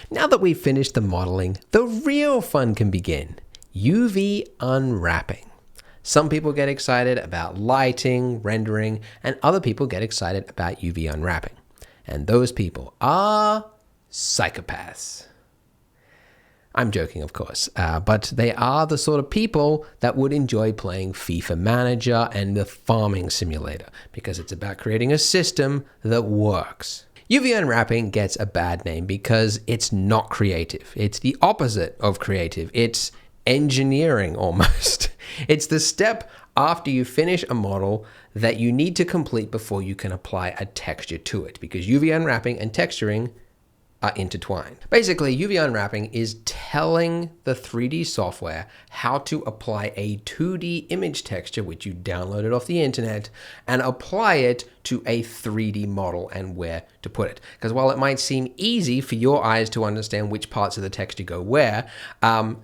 Now that we've finished the modeling, the real fun can begin. UV unwrapping. Some people get excited about lighting, rendering, and other people get excited about UV unwrapping. And those people are psychopaths. I'm joking, of course, but they are the sort of people that would enjoy playing FIFA Manager and the Farming Simulator because it's about creating a system that works. UV unwrapping gets a bad name because it's not creative. It's the opposite of creative. It's engineering almost. It's the step after you finish a model that you need to complete before you can apply a texture to it, because UV unwrapping and texturing are intertwined. Basically, UV unwrapping is telling the 3D software how to apply a 2D image texture, which you downloaded off the internet, and apply it to a 3D model and where to put it. Because while it might seem easy for your eyes to understand which parts of the texture go where,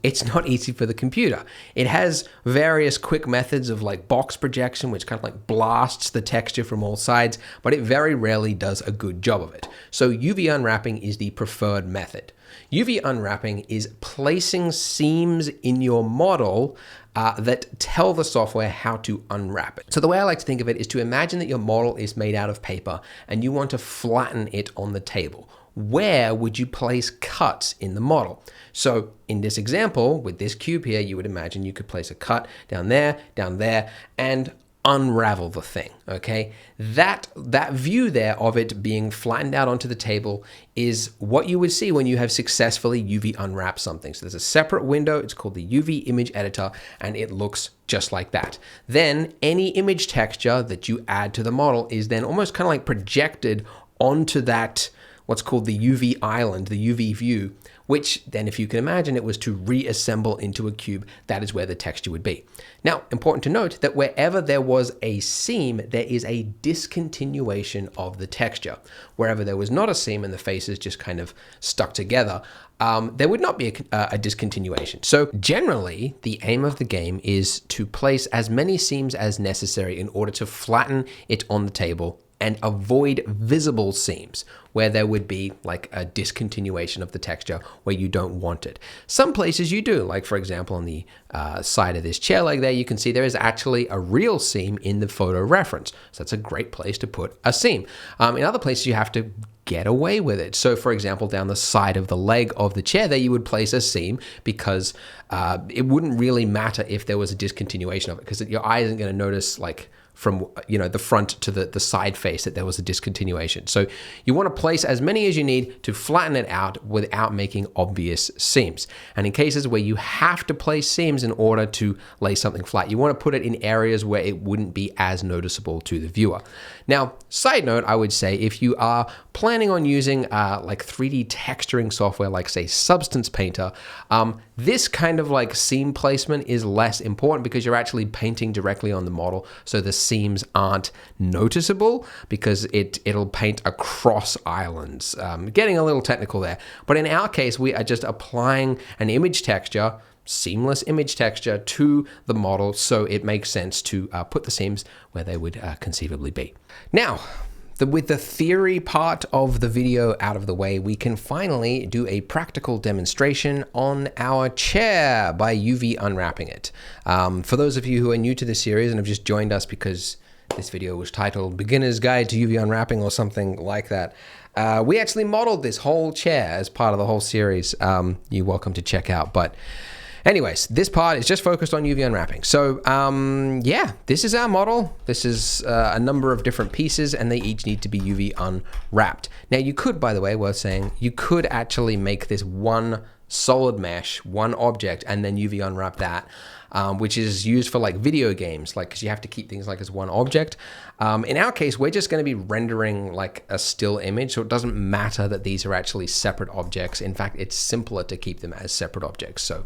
it's not easy for the computer. It has various quick methods of like box projection, which kind of like blasts the texture from all sides, but it very rarely does a good job of it. So UV unwrapping is the preferred method. UV unwrapping is placing seams in your model that tell the software how to unwrap it. So the way I like to think of it is to imagine that your model is made out of paper and you want to flatten it on the table. Where would you place cuts in the model? So in this example, with this cube here, you would imagine you could place a cut down there, and unravel the thing, okay? That view there of it being flattened out onto the table is what you would see when you have successfully UV unwrapped something. So there's a separate window, it's called the UV image editor, and it looks just like that. Then any image texture that you add to the model is then almost kind of like projected onto that, what's called the UV island, the UV view, which then, if you can imagine, it was to reassemble into a cube, that is where the texture would be. Now, important to note that wherever there was a seam, there is a discontinuation of the texture. Wherever there was not a seam and the faces just kind of stuck together, there would not be a discontinuation. So generally, the aim of the game is to place as many seams as necessary in order to flatten it on the table and avoid visible seams where there would be like a discontinuation of the texture where you don't want it. Some places you do, like for example on the side of this chair leg there, you can see there is actually a real seam in the photo reference. So that's a great place to put a seam. In other places you have to get away with it. So for example, down the side of the leg of the chair there, you would place a seam because it wouldn't really matter if there was a discontinuation of it, because your eye isn't going to notice like from the front to the side face that there was a discontinuation. So you want to place as many as you need to flatten it out without making obvious seams. And in cases where you have to place seams in order to lay something flat, you want to put it in areas where it wouldn't be as noticeable to the viewer. Now, side note, I would say if you are planning on using like 3D texturing software like say Substance Painter, this kind of like seam placement is less important because you're actually painting directly on the model, so the seams aren't noticeable because it'll paint across islands. Getting a little technical there, but in our case we are just applying an image texture, seamless image texture to the model, so it makes sense to put the seams where they would conceivably be. Now, with the theory part of the video out of the way, we can finally do a practical demonstration on our chair by UV unwrapping it. For those of you who are new to this series and have just joined us because this video was titled Beginner's Guide to UV Unwrapping or something like that, we actually modeled this whole chair as part of the whole series. You're welcome to check out. But anyways, this part is just focused on UV unwrapping. So yeah, this is our model. This is a number of different pieces and they each need to be UV unwrapped. Now you could, by the way, worth saying, you could actually make this one solid mesh, one object, and then UV unwrap that, which is used for like video games, like because you have to keep things like as one object. In our case, we're just going to be rendering like a still image, so it doesn't matter that these are actually separate objects. In fact, it's simpler to keep them as separate objects. So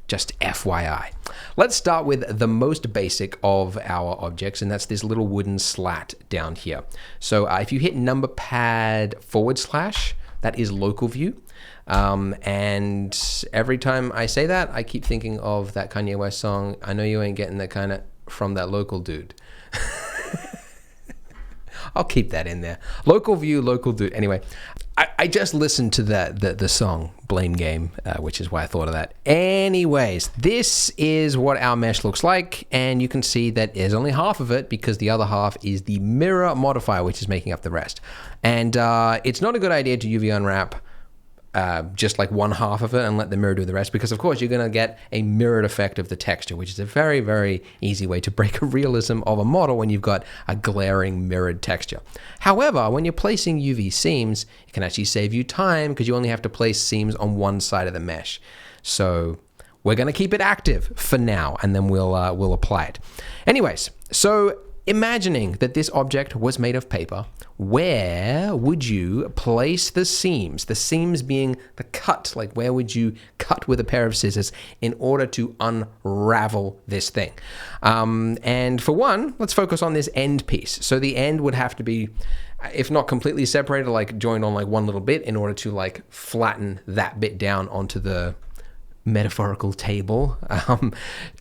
just FYI. Let's start with the most basic of our objects, and that's this little wooden slat down here. So if you hit number pad /, that is local view. And every time I say that, I keep thinking of that Kanye West song, I know you ain't getting that kind of from that local dude. I'll keep that in there. Local view, local dude. Anyway, I just listened to the song Blame Game, which is why I thought of that. Anyways, this is what our mesh looks like, and you can see that there's only half of it because the other half is the mirror modifier, which is making up the rest. And it's not a good idea to UV unwrap just like one half of it and let the mirror do the rest, because of course you're going to get a mirrored effect of the texture, which is a very, very easy way to break a realism of a model when you've got a glaring mirrored texture. However, when you're placing UV seams, it can actually save you time because you only have to place seams on one side of the mesh. So we're going to keep it active for now, and then we'll apply it. Anyways, so imagining that this object was made of paper, where would you place the seams? The seams being the cut, like where would you cut with a pair of scissors in order to unravel this thing? And for one, let's focus on this end piece. So the end would have to be, if not completely separated, like joined on like one little bit in order to like flatten that bit down onto the metaphorical table.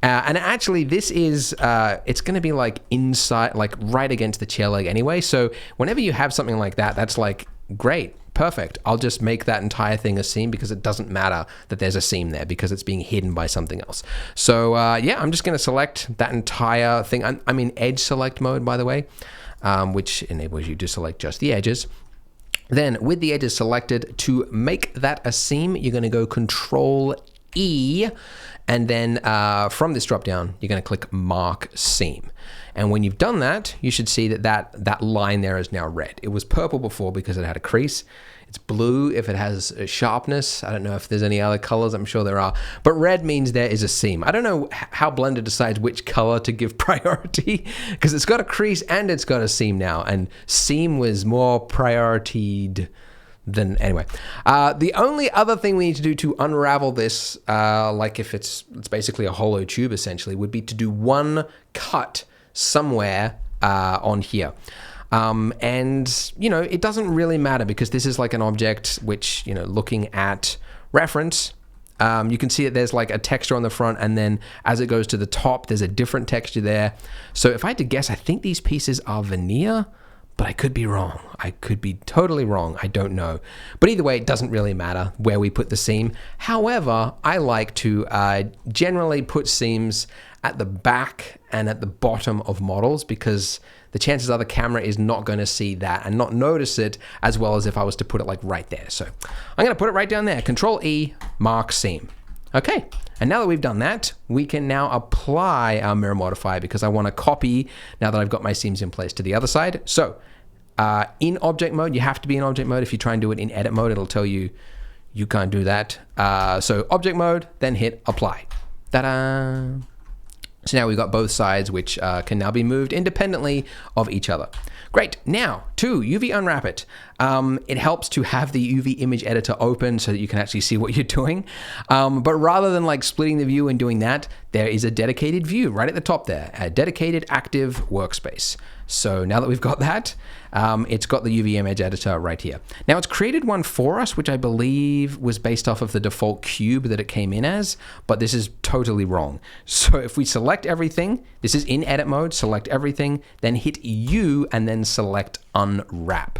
And actually this is it's going to be like inside, like right against the chair leg anyway, so whenever you have something like that, that's like great, perfect, I'll just make that entire thing a seam because it doesn't matter that there's a seam there because it's being hidden by something else. So yeah, I'm just going to select that entire thing. I'm in edge select mode, by the way, which enables you to select just the edges. Then with the edges selected, to make that a seam, you're going to go Control E, and then from this drop down, you're going to click Mark Seam. And when you've done that, you should see that line there is now red. It was purple before because it had a crease. It's blue if it has a sharpness. I don't know if there's any other colors. I'm sure there are. But red means there is a seam. I don't know how Blender decides which color to give priority because it's got a crease and it's got a seam now. And seam was more prioritied than, anyway. The only other thing we need to do to unravel this, like if it's basically a hollow tube essentially, would be to do one cut somewhere on here. And, you know, it doesn't really matter because this is like an object which, you know, looking at reference, you can see that there's like a texture on the front, and then as it goes to the top, there's a different texture there. So if I had to guess, I think these pieces are veneer, but I could be wrong. I could be totally wrong. I don't know. But either way, it doesn't really matter where we put the seam. However, I like to generally put seams at the back and at the bottom of models because the chances are the camera is not going to see that and not notice it as well as if I was to put it like right there. So I'm going to put it right down there. Control E, Mark Seam. Okay, and now that we've done that, we can now apply our mirror modifier because I want to copy, now that I've got my seams in place, to the other side. So in object mode, you have to be in object mode. If you try and do it in edit mode, it'll tell you you can't do that. So object mode, then hit apply. Ta-da! So now we've got both sides, which can now be moved independently of each other. Great. Now, to UV unwrap it. It helps to have the UV image editor open so that you can actually see what you're doing. But rather than like splitting the view and doing that, there is a dedicated view right at the top there, a dedicated active workspace. So now that we've got that, it's got the UV image editor right here. Now it's created one for us, which I believe was based off of the default cube that it came in as, but this is totally wrong. So if we select everything, this is in edit mode, select everything, then hit U and then select unwrap.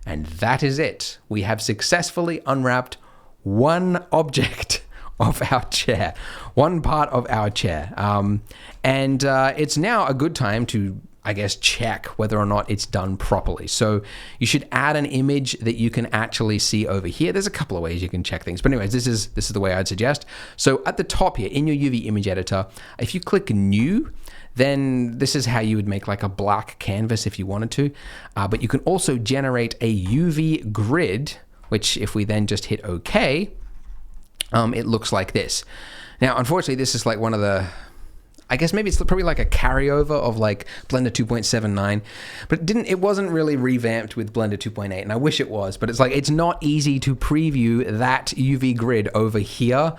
And that is it. We have successfully unwrapped one object of our chair, one part of our chair. And it's now a good time to, I guess, check whether or not it's done properly. So you should add an image that you can actually see over here. There's a couple of ways you can check things, but anyways, this is the way I'd suggest. So at the top here in your UV image editor, if you click new, then this is how you would make like a black canvas if you wanted to. But you can also generate a UV grid, which if we then just hit OK, it looks like this. Now, unfortunately, this is like one of the, I guess maybe it's probably like a carryover of like Blender 2.79, but it wasn't really revamped with Blender 2.8, and I wish it was, but it's like, it's not easy to preview that UV grid over here.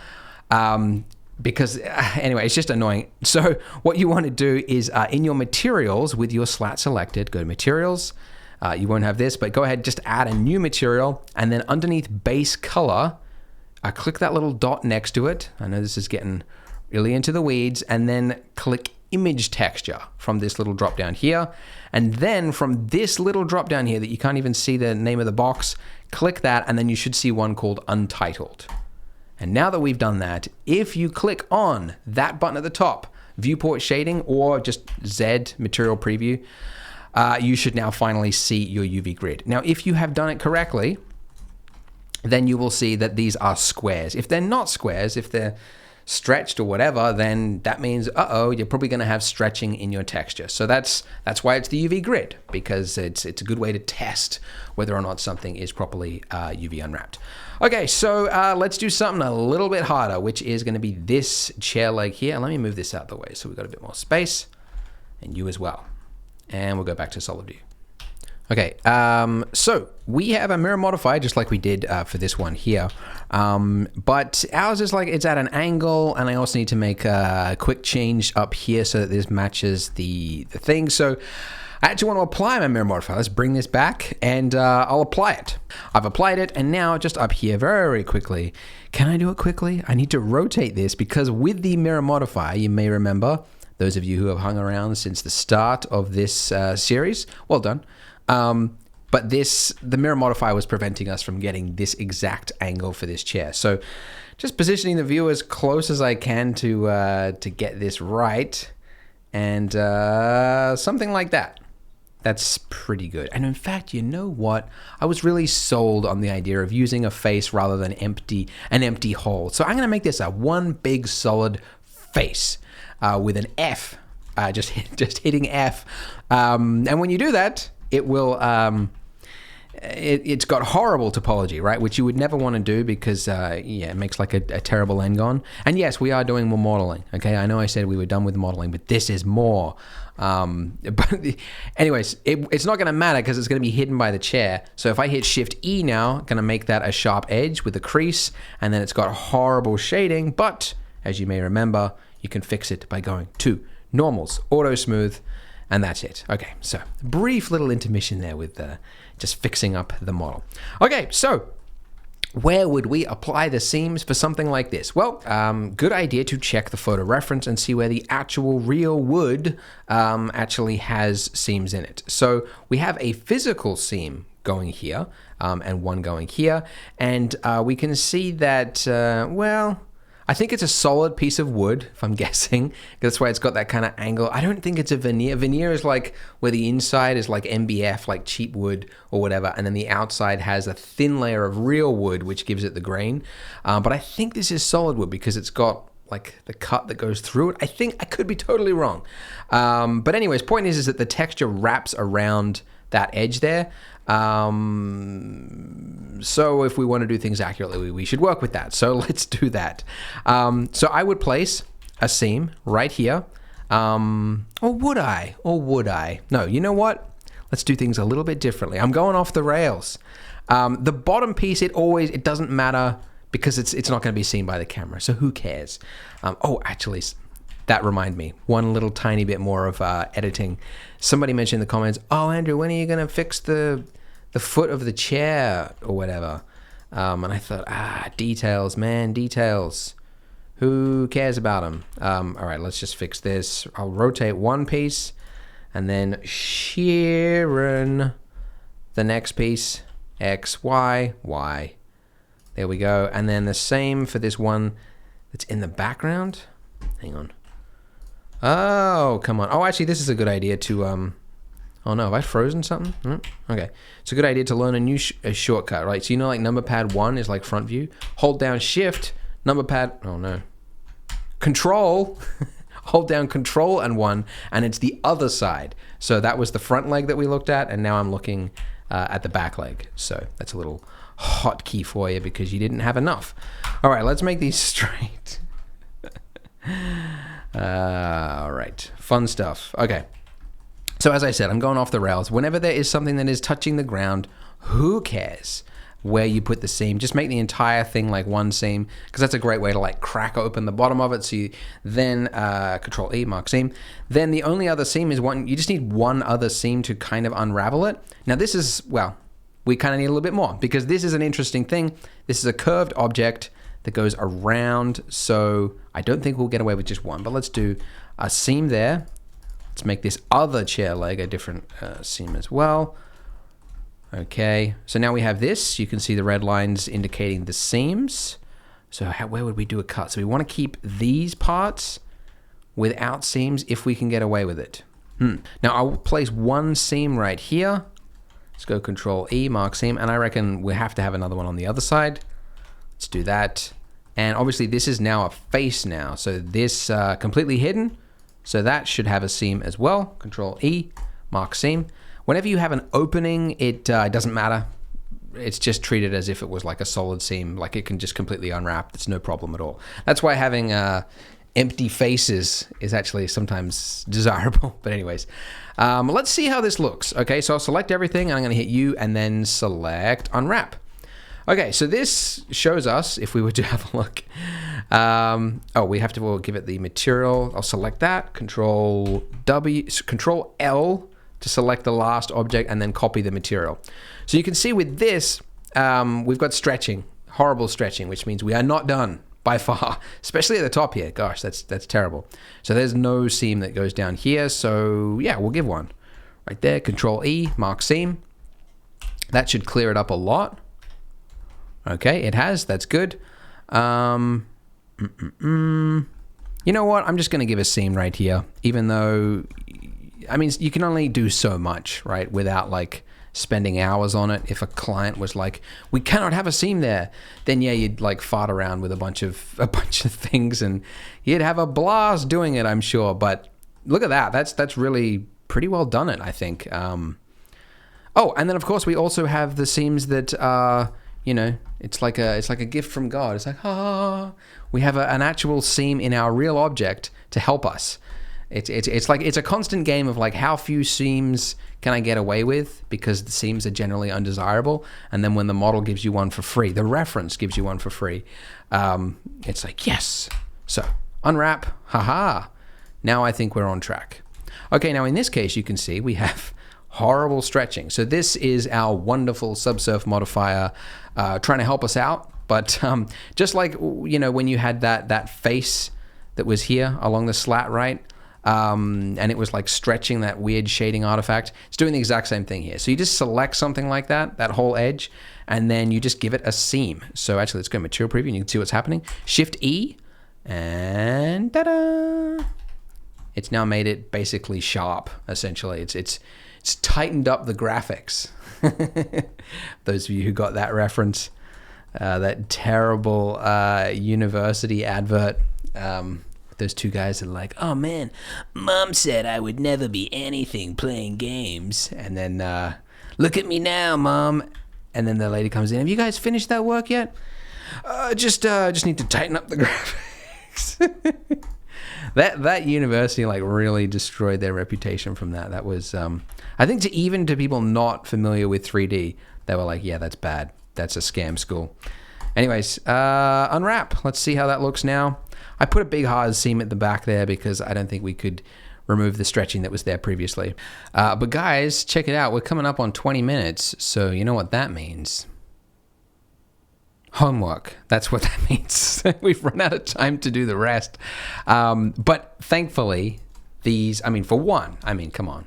Because anyway, it's just annoying. So what you want to do is in your materials with your slat selected, go to materials. You won't have this, but go ahead, just add a new material, and then underneath base color, click that little dot next to it. I know this is getting really into the weeds, and then click image texture from this little drop down here. And then from this little drop down here that you can't even see the name of the box, click that, and then you should see one called Untitled. And now that we've done that, if you click on that button at the top, viewport shading or just Z material preview, you should now finally see your UV grid. Now, if you have done it correctly, then you will see that these are squares. If they're not squares, if they're stretched or whatever, then that means, you're probably going to have stretching in your texture. So that's why it's the UV grid, because it's a good way to test whether or not something is properly UV unwrapped. Okay, so let's do something a little bit harder, which is going to be this chair leg here. And let me move this out of the way so we've got a bit more space, and you as well. And we'll go back to solid view. Okay, so we have a mirror modifier just like we did for this one here, but ours is like it's at an angle, and I also need to make a quick change up here so that this matches the thing. So I actually want to apply my mirror modifier. Let's bring this back, and I'll apply it. I've applied it, and now just up here very quickly. Can I do it quickly? I need to rotate this because with the mirror modifier, you may remember, those of you who have hung around since the start of this series, well done. But the mirror modifier was preventing us from getting this exact angle for this chair. So just positioning the view as close as I can to get this right, and something like that. That's pretty good. And in fact, you know what? I was really sold on the idea of using a face rather than an empty hole. So I'm going to make this a one big solid face with an F, just hitting F. And when you do that, it will, it's got horrible topology, right? Which you would never want to do because, it makes like a terrible engon. And yes, we are doing more modeling, okay? I know I said we were done with modeling, but this is more. But anyways, it's not going to matter because it's going to be hidden by the chair. So if I hit Shift E now, going to make that a sharp edge with a crease, and then it's got horrible shading. But as you may remember, you can fix it by going to Normals, Auto Smooth, and that's it. Okay, so brief little intermission there with just fixing up the model. Okay, so where would we apply the seams for something like this? Well, good idea to check the photo reference and see where the actual real wood actually has seams in it. So we have a physical seam going here and one going here, and we can see that, I think it's a solid piece of wood, if I'm guessing. That's why it's got that kind of angle. I don't think it's a veneer. Veneer is like where the inside is like MBF, like cheap wood or whatever, and then the outside has a thin layer of real wood, which gives it the grain. But I think this is solid wood because it's got like the cut that goes through it. I think I could be totally wrong. But anyways, point is that the texture wraps around that edge there. So if we want to do things accurately, we should work with that. So let's do that. So I would place a seam right here. Or would I? No, you know what? Let's do things a little bit differently. I'm going off the rails. The bottom piece, it doesn't matter because it's not going to be seen by the camera. So who cares? Actually, that reminded me, one little tiny bit more of editing. Somebody mentioned in the comments, Andrew, when are you going to fix the foot of the chair or whatever? And I thought, details, man, details. Who cares about them? All right, let's just fix this. I'll rotate one piece and then shear the next piece, X, Y, Y. There we go. And then the same for this one that's in the background. Hang on. Oh, come on. Actually, this is a good idea to, oh no, have I frozen something? Okay. It's a good idea to learn a new shortcut, right? So you know like number pad 1 is like front view. Hold down Shift, number pad, Control, hold down Control and 1, and it's the other side. So that was the front leg that we looked at, and now I'm looking at the back leg. So that's a little hotkey for you because you didn't have enough. All right, let's make these straight. All right, fun stuff. Okay, so as I said, I'm going off the rails. Whenever there is something that is touching the ground, who cares where you put the seam? Just make the entire thing like one seam, because that's a great way to like crack open the bottom of it. So you then Control E, mark seam. Then the only other seam is one. You just need one other seam to kind of unravel it. Now this is, we kind of need a little bit more because this is an interesting thing. This is a curved object that goes around, so I don't think we'll get away with just one, but let's do a seam there. Let's make this other chair leg a different seam as well. Okay, so now we have this. You can see the red lines indicating the seams. So where would we do a cut? So we want to keep these parts without seams if we can get away with it. Now I'll place one seam right here. Let's go Control E, mark seam, and I reckon we have to have another one on the other side. Let's do that. And obviously this is now a face now. So this completely hidden. So that should have a seam as well. Control E, mark seam. Whenever you have an opening, it doesn't matter. It's just treated as if it was like a solid seam, like it can just completely unwrap. It's no problem at all. That's why having empty faces is actually sometimes desirable. But anyways, let's see how this looks. Okay, so I'll select everything. I'm going to hit U and then select unwrap. Okay, so this shows us, if we were to have a look, we have to give it the material. I'll select that, Control L to select the last object and then copy the material. So you can see with this, we've got stretching, horrible stretching, which means we are not done by far, especially at the top here. Gosh, that's terrible. So there's no seam that goes down here. So yeah, we'll give one right there. Control E, mark seam. That should clear it up a lot. Okay, it has. That's good. You know what? I'm just going to give a seam right here, even though, I mean, you can only do so much, right, without like spending hours on it. If a client was like, we cannot have a seam there, then yeah, you'd like fart around with a bunch of things and you'd have a blast doing it, I'm sure. But look at that. That's really pretty well done it, I think. And then of course we also have the seams that you know, it's like a gift from God. It's like, we have an actual seam in our real object to help us. It's like, it's a constant game of like, how few seams can I get away with, because the seams are generally undesirable. And then when the model gives you one for free, the reference gives you one for free, it's like, yes. So unwrap, now I think we're on track. Okay, now in this case, you can see we have horrible stretching. So this is our wonderful subsurf modifier trying to help us out. But just like, you know, when you had that face that was here along the slat, right? And it was like stretching that weird shading artifact. It's doing the exact same thing here. So you just select something like that whole edge, and then you just give it a seam. So actually, let's go material preview and you can see what's happening. Shift E, and ta-da! It's now made it basically sharp, essentially. It's tightened up the graphics. Those of you who got that reference, that terrible university advert, those two guys are like, oh man, mom said I would never be anything playing games. And then, look at me now, mom. And then the lady comes in, have you guys finished that work yet? Just need to tighten up the graphics. That university like really destroyed their reputation from that. That was, I think to people not familiar with 3D, they were like, yeah, that's bad. That's a scam school. Anyways, unwrap. Let's see how that looks now. I put a big hard seam at the back there because I don't think we could remove the stretching that was there previously. But guys, check it out. We're coming up on 20 minutes. So you know what that means. Homework. That's what that means. We've run out of time to do the rest. But thankfully, for one, come on.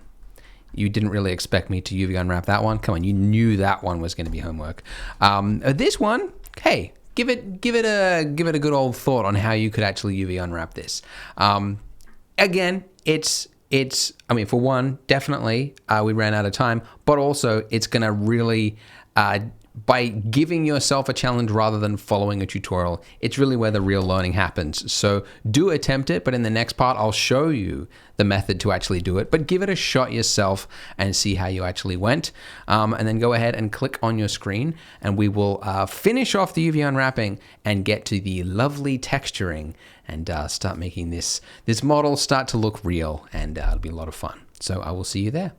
You didn't really expect me to UV unwrap that one. Come on, you knew that one was going to be homework. This one, hey, give it a good old thought on how you could actually UV unwrap this. Again, it's for one, definitely we ran out of time, but also it's going to really by giving yourself a challenge rather than following a tutorial, it's really where the real learning happens. So do attempt it, but in the next part, I'll show you the method to actually do it, but give it a shot yourself and see how you actually went. And then go ahead and click on your screen and we will finish off the UV unwrapping and get to the lovely texturing and start making this model start to look real, and it'll be a lot of fun. So I will see you there.